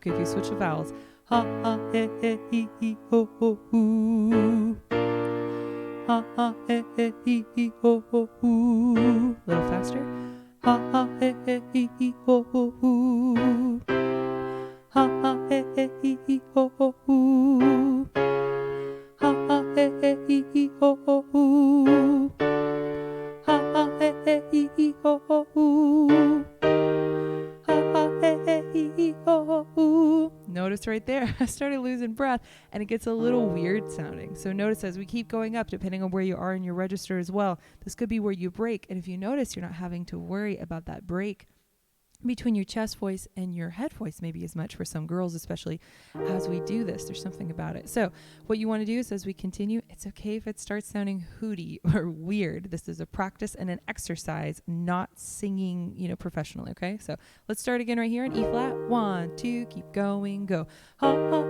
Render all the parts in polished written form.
okay if you switch the vowels. Ha, ha, he, he, ho, ho, hoo. Ha, ha, he, he, ho, ho, hoo. A little faster. Ha, ha, he, he, ho, ho, hoo. Ha, ha, he, ho, ho, hoo. Ha, ha, he, ho, ho, hoo. Ha, ha, he, ho, ho, hoo. Notice right there, I started losing breath and it gets a little weird sounding. So notice as we keep going up, depending on where you are in your register as well, this could be where you break. And if you notice, you're not having to worry about that break between your chest voice and your head voice, maybe as much for some girls, especially as we do this. There's something about it. So what you want to do is as we continue, it's okay if it starts sounding hooty or weird. This is a practice and an exercise, not singing, professionally. Okay. So let's start again right here in E flat. 1, 2, keep going, go. Ha, ha,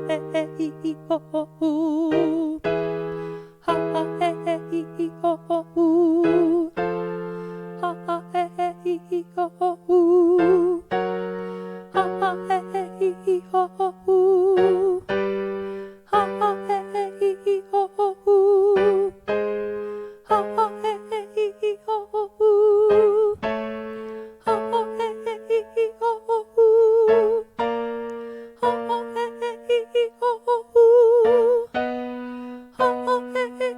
he, ho, ho, hoo. Ha, ha, he, ho, ho, hoo. Ha, ha, he, ho, ho, hoo. Ha, ha, he, ho, ho, hoo. Ha, ha, he, ho, ho, hoo. Ha, ha, he, ho, ho, hoo. Ha, ha, he, ho, ho, hoo. Ha, ha, he, ho, ho, hoo. Ha, ha,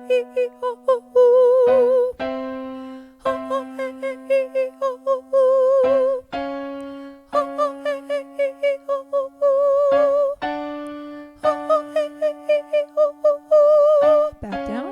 he, ho, ho, hoo. Back down.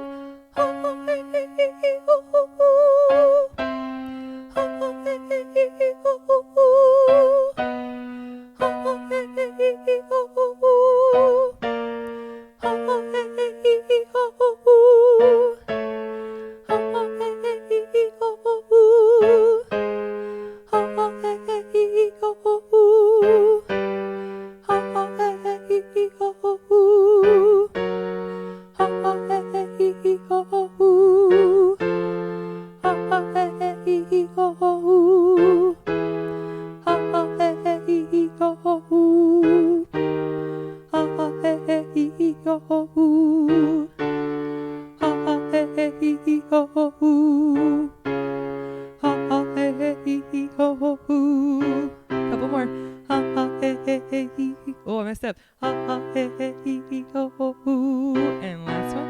Couple more. Oh, I messed up. And last one.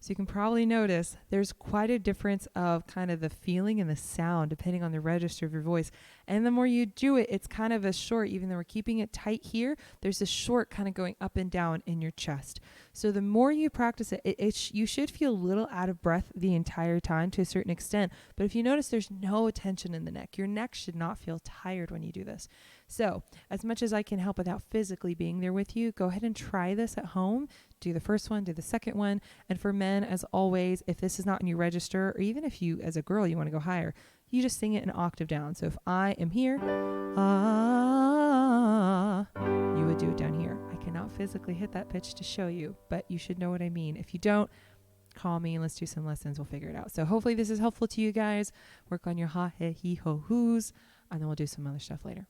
So you can probably notice there's quite a difference of kind of the feeling and the sound depending on the register of your voice. And the more you do it, it's kind of a short, even though we're keeping it tight here, there's a short kind of going up and down in your chest. So the more you practice it, you should feel a little out of breath the entire time to a certain extent. But if you notice there's no tension in the neck, your neck should not feel tired when you do this. So as much as I can help without physically being there with you, go ahead and try this at home. Do the first one, do the second one. And for men, as always, if this is not in your register, or even if you, as a girl, you want to go higher, you just sing it an octave down. So if I am here, you would do it down here. I cannot physically hit that pitch to show you, but you should know what I mean. If you don't, call me and let's do some lessons. We'll figure it out. So hopefully this is helpful to you guys. Work on your ha, he, ho, hoos, and then we'll do some other stuff later.